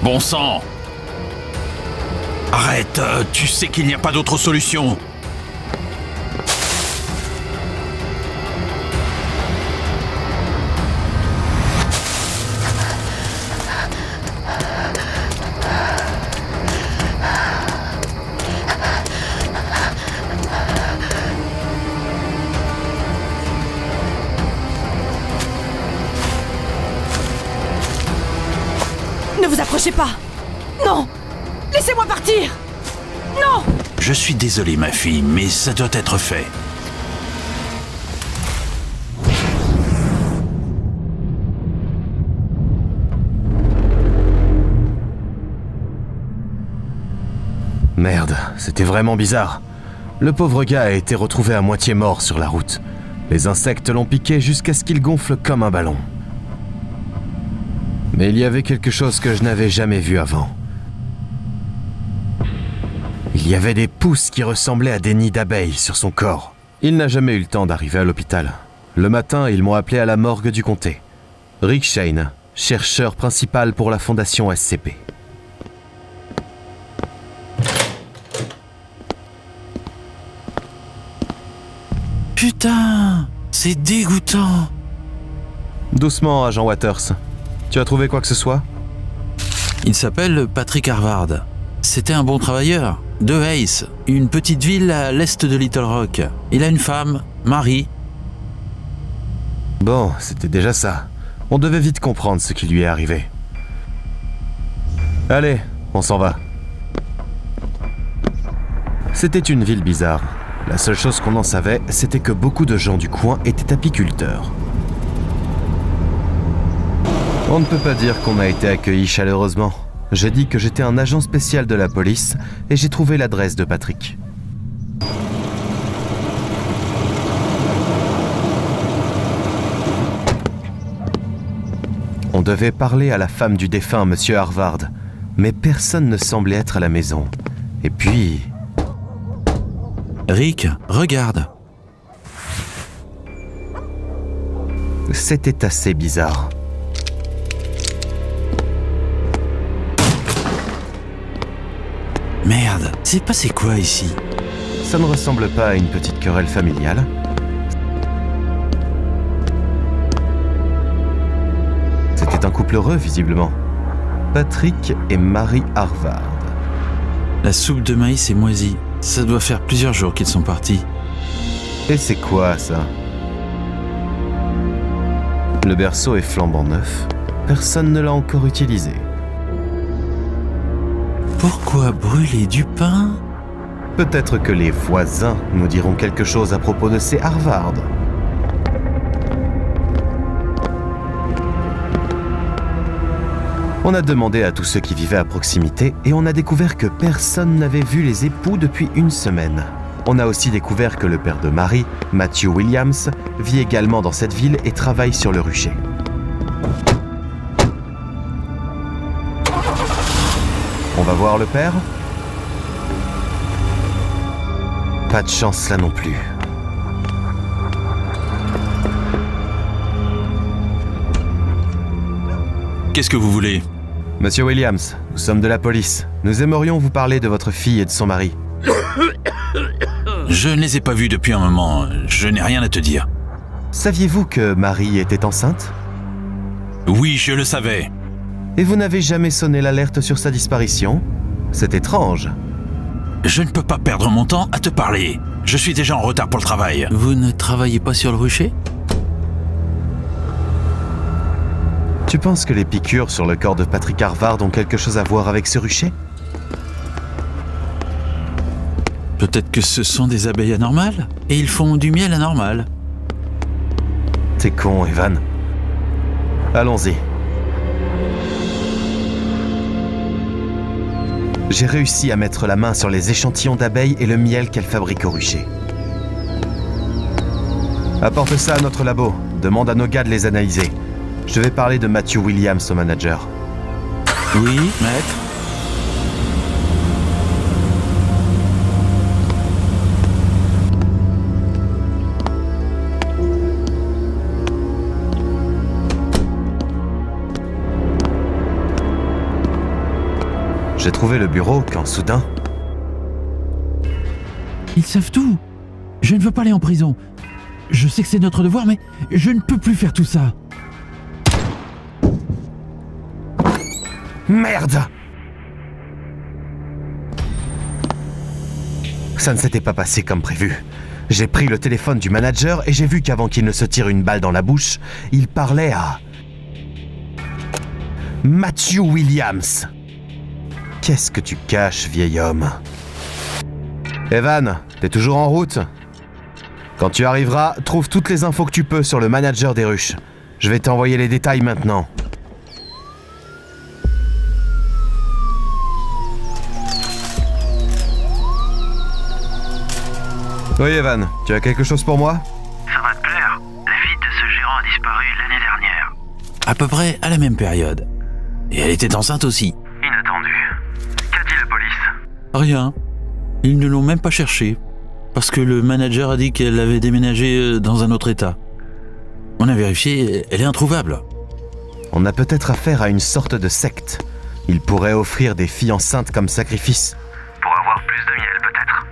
Bon sang! Arrête, tu sais qu'il n'y a pas d'autre solution. Ne vous approchez pas! Non! Laissez-moi partir! Non! Je suis désolé, ma fille, mais ça doit être fait. Merde, c'était vraiment bizarre. Le pauvre gars a été retrouvé à moitié mort sur la route. Les insectes l'ont piqué jusqu'à ce qu'il gonfle comme un ballon. Mais il y avait quelque chose que je n'avais jamais vu avant. Il y avait des pousses qui ressemblaient à des nids d'abeilles sur son corps. Il n'a jamais eu le temps d'arriver à l'hôpital. Le matin, ils m'ont appelé à la morgue du comté. Rick Shane, chercheur principal pour la fondation SCP. Putain, c'est dégoûtant. Doucement, agent Waters. Tu as trouvé quoi que ce soit? Il s'appelle Patrick Harvard. C'était un bon travailleur. De Hayes, une petite ville à l'est de Little Rock. Il a une femme, Marie. Bon, c'était déjà ça. On devait vite comprendre ce qui lui est arrivé. Allez, on s'en va. C'était une ville bizarre. La seule chose qu'on en savait, c'était que beaucoup de gens du coin étaient apiculteurs. On ne peut pas dire qu'on a été accueillis chaleureusement. J'ai dit que j'étais un agent spécial de la police et j'ai trouvé l'adresse de Patrick. On devait parler à la femme du défunt, Monsieur Harvard, mais personne ne semblait être à la maison. Et puis... Rick, regarde. C'était assez bizarre. Merde, c'est passé quoi ici? Ça ne ressemble pas à une petite querelle familiale. C'était un couple heureux, visiblement. Patrick et Marie Harvard. La soupe de maïs est moisie. Ça doit faire plusieurs jours qu'ils sont partis. Et c'est quoi, ça? Le berceau est flambant neuf. Personne ne l'a encore utilisé. Pourquoi brûler du pain? Peut-être que les voisins nous diront quelque chose à propos de ces Harvard. On a demandé à tous ceux qui vivaient à proximité et on a découvert que personne n'avait vu les époux depuis une semaine. On a aussi découvert que le père de Marie, Matthew Williams, vit également dans cette ville et travaille sur le rucher. On va voir le père? Pas de chance là non plus. Qu'est-ce que vous voulez? Monsieur Williams, nous sommes de la police. Nous aimerions vous parler de votre fille et de son mari. Je ne les ai pas vus depuis un moment. Je n'ai rien à te dire. Saviez-vous que Marie était enceinte? Oui, je le savais. Et vous n'avez jamais sonné l'alerte sur sa disparition? C'est étrange. Je ne peux pas perdre mon temps à te parler. Je suis déjà en retard pour le travail. Vous ne travaillez pas sur le rucher? Tu penses que les piqûres sur le corps de Patrick Harvard ont quelque chose à voir avec ce rucher? Peut-être que ce sont des abeilles anormales et ils font du miel anormal. T'es con, Evan. Allons-y. J'ai réussi à mettre la main sur les échantillons d'abeilles et le miel qu'elles fabriquent au rucher. Apporte ça à notre labo. Demande à nos gars de les analyser. Je vais parler de Matthew Williams au manager. Oui, maître. J'ai trouvé le bureau quand soudain... Ils savent tout. Je ne veux pas aller en prison. Je sais que c'est notre devoir, mais je ne peux plus faire tout ça. Merde! Ça ne s'était pas passé comme prévu. J'ai pris le téléphone du manager et j'ai vu qu'avant qu'il ne se tire une balle dans la bouche, il parlait à... Matthew Williams. Qu'est-ce que tu caches, vieil homme? Evan, t'es toujours en route? Quand tu arriveras, trouve toutes les infos que tu peux sur le manager des ruches. Je vais t'envoyer les détails maintenant. Oui, Evan, tu as quelque chose pour moi? Ça va te plaire. La fille de ce gérant a disparu l'année dernière. À peu près à la même période. Et elle était enceinte aussi. Inattendu. Qu'a dit la police? Rien. Ils ne l'ont même pas cherchée. Parce que le manager a dit qu'elle avait déménagé dans un autre état. On a vérifié, elle est introuvable. On a peut-être affaire à une sorte de secte. Ils pourraient offrir des filles enceintes comme sacrifice. Pour avoir plus de miel, peut-être?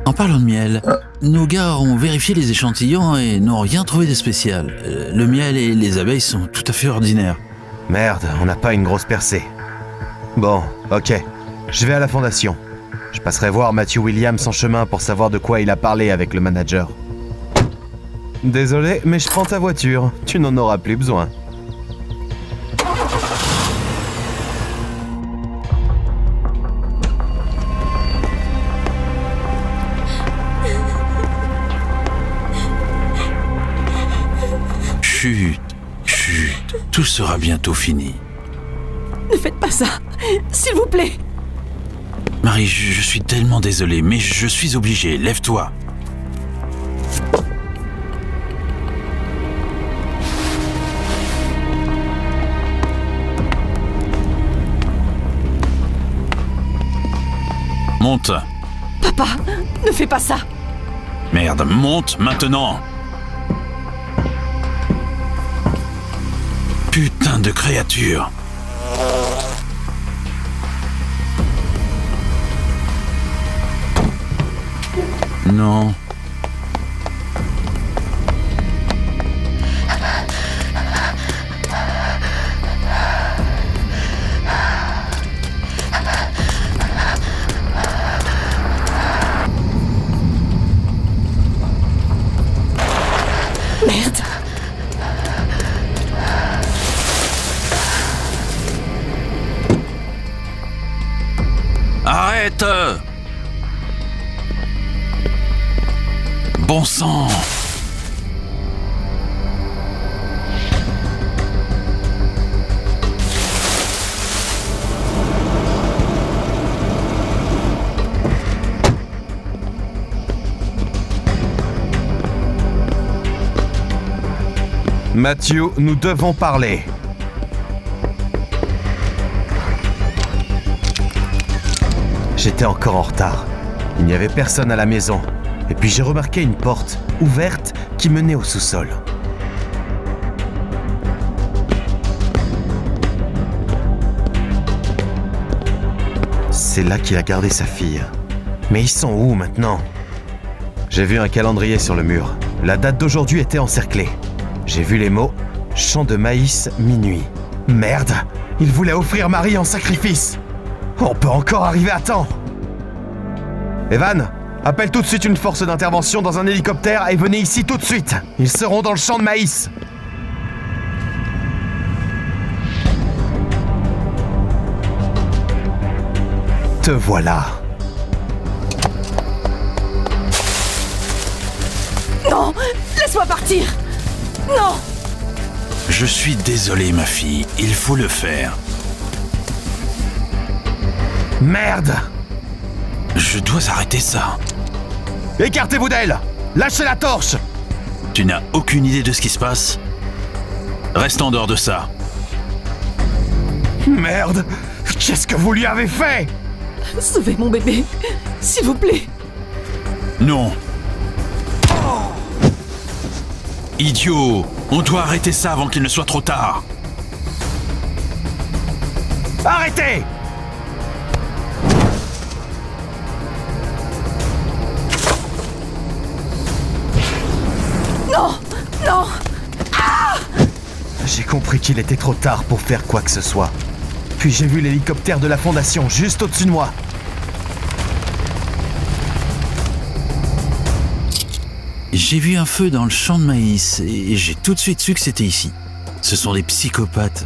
En parlant de miel, nos gars ont vérifié les échantillons et n'ont rien trouvé de spécial. Le miel et les abeilles sont tout à fait ordinaires. Merde, on n'a pas une grosse percée. Bon, ok. Je vais à la fondation. Je passerai voir Matthew Williams en chemin pour savoir de quoi il a parlé avec le manager. Désolé, mais je prends ta voiture. Tu n'en auras plus besoin. Chut, chut, tout sera bientôt fini. Ne faites pas ça, s'il vous plaît. Marie, je suis tellement désolé, mais je suis obligé. Lève-toi. Monte. Papa, ne fais pas ça. Merde, monte maintenant. Putain de créature. Non. Merde. Arrête! Bon sang! Matthew, nous devons parler. J'étais encore en retard. Il n'y avait personne à la maison. Et puis j'ai remarqué une porte ouverte qui menait au sous-sol. C'est là qu'il a gardé sa fille. Mais ils sont où maintenant? J'ai vu un calendrier sur le mur. La date d'aujourd'hui était encerclée. J'ai vu les mots « Champ de maïs, minuit ». Merde! Il voulait offrir Marie en sacrifice! On peut encore arriver à temps! Evan, appelle tout de suite une force d'intervention dans un hélicoptère et venez ici tout de suite! Ils seront dans le champ de maïs! Te voilà! Non, laisse-moi partir. Non. Je suis désolé, ma fille. Il faut le faire. Merde! Je dois arrêter ça. Écartez-vous d'elle! Lâchez la torche! Tu n'as aucune idée de ce qui se passe? Reste en dehors de ça. Merde! Qu'est-ce que vous lui avez fait? Sauvez mon bébé, s'il vous plaît. Non. Idiot! On doit arrêter ça avant qu'il ne soit trop tard. Arrêtez! J'ai compris qu'il était trop tard pour faire quoi que ce soit. Puis j'ai vu l'hélicoptère de la Fondation juste au-dessus de moi. J'ai vu un feu dans le champ de maïs et j'ai tout de suite su que c'était ici. Ce sont des psychopathes.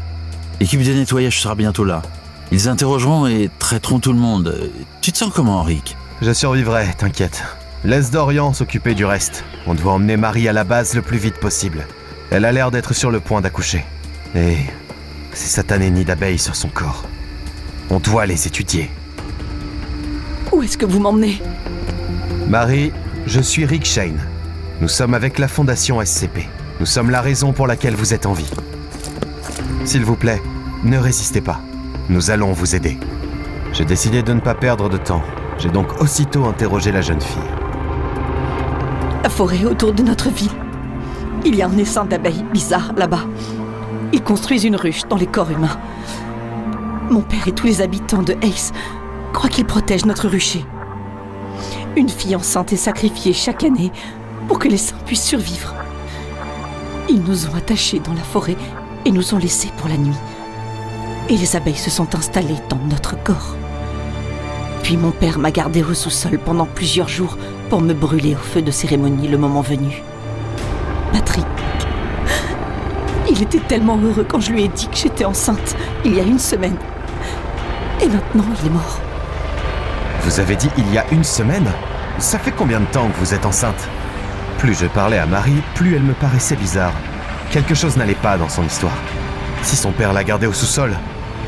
L'équipe de nettoyage sera bientôt là. Ils interrogeront et traiteront tout le monde. Tu te sens comment, Rick? Je survivrai, t'inquiète. Laisse Dorian s'occuper du reste. On doit emmener Marie à la base le plus vite possible. Elle a l'air d'être sur le point d'accoucher. Et ces satanés nids d'abeilles sur son corps. On doit les étudier. Où est-ce que vous m'emmenez? Marie, je suis Rick Shane. Nous sommes avec la Fondation SCP. Nous sommes la raison pour laquelle vous êtes en vie. S'il vous plaît, ne résistez pas. Nous allons vous aider. J'ai décidé de ne pas perdre de temps. J'ai donc aussitôt interrogé la jeune fille. La forêt autour de notre ville. Il y a un essaim d'abeilles bizarres là-bas. Ils construisent une ruche dans les corps humains. Mon père et tous les habitants de Ace croient qu'ils protègent notre rucher. Une fille enceinte est sacrifiée chaque année pour que les saints puissent survivre. Ils nous ont attachés dans la forêt et nous ont laissés pour la nuit. Et les abeilles se sont installées dans notre corps. Puis mon père m'a gardé au sous-sol pendant plusieurs jours pour me brûler au feu de cérémonie le moment venu. Patrick, il était tellement heureux quand je lui ai dit que j'étais enceinte il y a une semaine. Et maintenant, il est mort. Vous avez dit il y a une semaine? Ça fait combien de temps que vous êtes enceinte? Plus je parlais à Marie, plus elle me paraissait bizarre. Quelque chose n'allait pas dans son histoire. Si son père l'a gardée au sous-sol,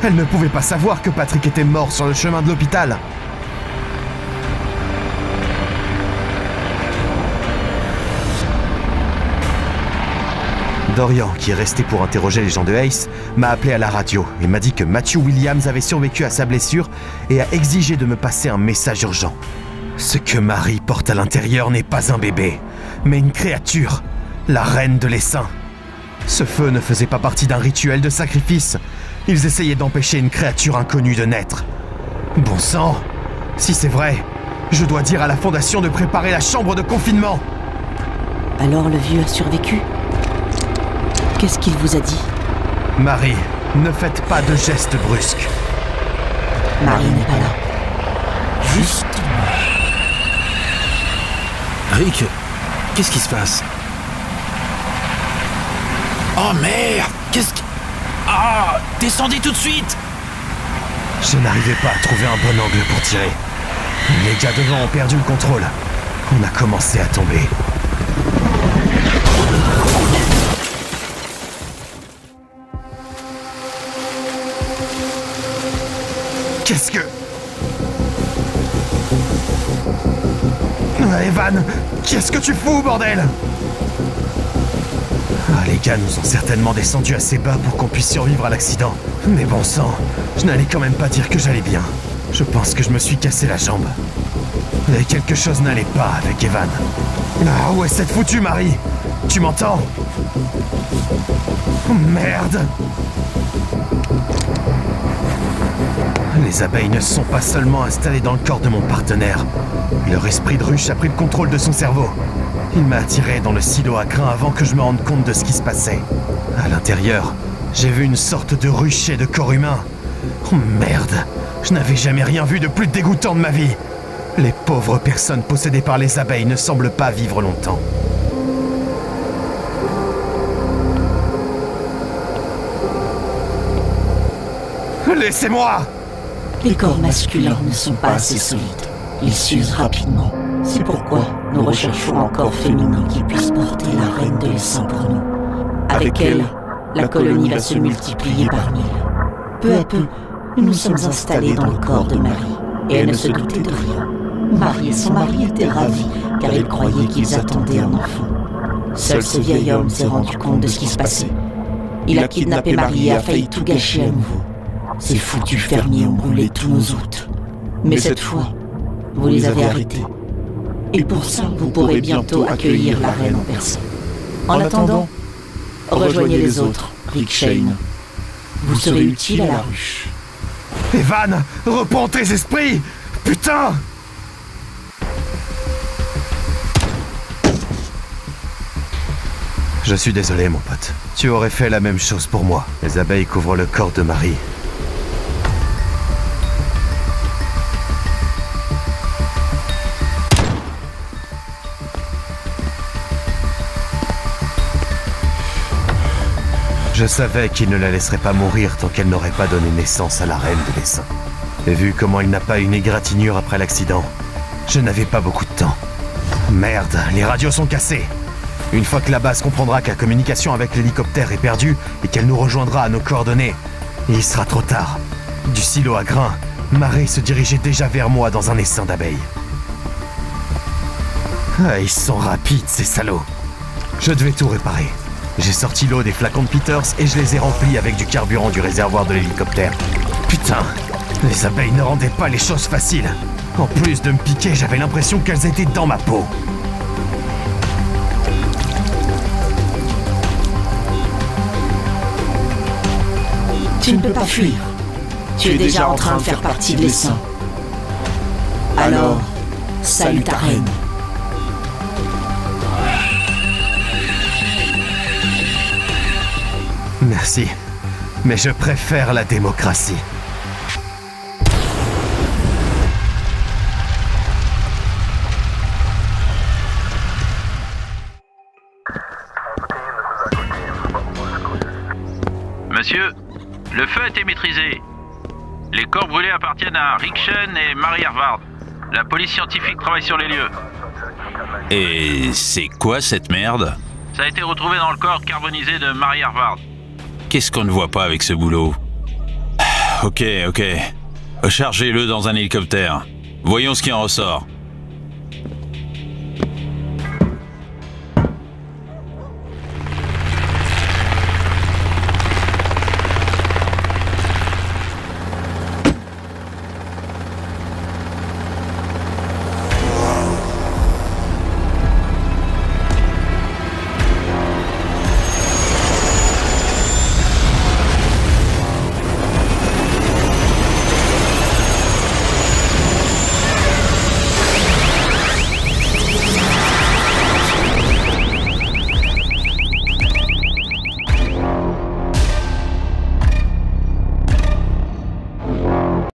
elle ne pouvait pas savoir que Patrick était mort sur le chemin de l'hôpital. Dorian, qui est resté pour interroger les gens de Ace, m'a appelé à la radio et m'a dit que Matthew Williams avait survécu à sa blessure et a exigé de me passer un message urgent. Ce que Marie porte à l'intérieur n'est pas un bébé, mais une créature, la reine de l'essaim. Ce feu ne faisait pas partie d'un rituel de sacrifice. Ils essayaient d'empêcher une créature inconnue de naître. Bon sang, si c'est vrai, je dois dire à la Fondation de préparer la chambre de confinement. Alors le vieux a survécu? Qu'est-ce qu'il vous a dit? Marie, ne faites pas de gestes brusques. Marie n'est pas là. Juste... Rick, qu'est-ce qui se passe? Oh merde! Qu'est-ce que... Ah! Descendez tout de suite! Je n'arrivais pas à trouver un bon angle pour tirer. Les gars devant ont perdu le contrôle. On a commencé à tomber. Qu'est-ce que... Evan, qu'est-ce que tu fous, bordel? Les gars nous ont certainement descendus assez bas pour qu'on puisse survivre à l'accident. Mais bon sang, je n'allais quand même pas dire que j'allais bien. Je pense que je me suis cassé la jambe. Et quelque chose n'allait pas avec Evan. Ah, où est cette foutue Marie? Tu m'entends? Oh, merde! Les abeilles ne se sont pas seulement installées dans le corps de mon partenaire. Leur esprit de ruche a pris le contrôle de son cerveau. Il m'a attiré dans le silo à grains avant que je me rende compte de ce qui se passait. À l'intérieur, j'ai vu une sorte de rucher de corps humain. Oh merde! Je n'avais jamais rien vu de plus dégoûtant de ma vie. Les pauvres personnes possédées par les abeilles ne semblent pas vivre longtemps. Laissez-moi! Les corps masculins ne sont pas assez solides. Ils s'usent rapidement. C'est pourquoi nous recherchons un corps féminin qui puisse porter la reine de l'essaim pour nous. Avec elle, la colonie va se multiplier par mille. Peu à peu, nous nous sommes installés dans le corps de Marie, et elle ne se doutait de rien. Marie et son mari étaient ravis, car ils croyaient qu'ils attendaient un enfant. Seul ce vieil homme s'est rendu compte de ce qui se passait. Il a kidnappé Marie et a failli tout gâcher à nouveau. Ces foutus fermiers ont brûlé tous nos hôtes. Mais cette fois, vous les avez arrêtés. Et pour ça, vous pourrez bientôt accueillir la reine en personne. En attendant, rejoignez les autres, Rick Shane. Vous serez utile à la ruche. Evan, reprends tes esprits! Putain! Je suis désolé, mon pote. Tu aurais fait la même chose pour moi. Les abeilles couvrent le corps de Marie. Je savais qu'il ne la laisserait pas mourir tant qu'elle n'aurait pas donné naissance à la reine de l'essaim. Et vu comment il n'a pas une égratignure après l'accident, je n'avais pas beaucoup de temps. Merde, les radios sont cassées. Une fois que la base comprendra que la communication avec l'hélicoptère est perdue et qu'elle nous rejoindra à nos coordonnées, il sera trop tard. Du silo à grains, Marie se dirigeait déjà vers moi dans un essaim d'abeilles. Ah, ils sont rapides, ces salauds. Je devais tout réparer. J'ai sorti l'eau des flacons de Peters et je les ai remplis avec du carburant du réservoir de l'hélicoptère. Putain, les abeilles ne rendaient pas les choses faciles. En plus de me piquer, j'avais l'impression qu'elles étaient dans ma peau. Tu ne peux pas fuir. Tu es déjà en train de faire partie de l'essaim. Alors, salue ta reine. Merci, mais je préfère la démocratie. Monsieur, le feu a été maîtrisé. Les corps brûlés appartiennent à Rick Shane et Mary Harvard. La police scientifique travaille sur les lieux. Et c'est quoi cette merde? Ça a été retrouvé dans le corps carbonisé de Mary Harvard. Qu'est-ce qu'on ne voit pas avec ce boulot? Ok. Chargez-le dans un hélicoptère. Voyons ce qui en ressort.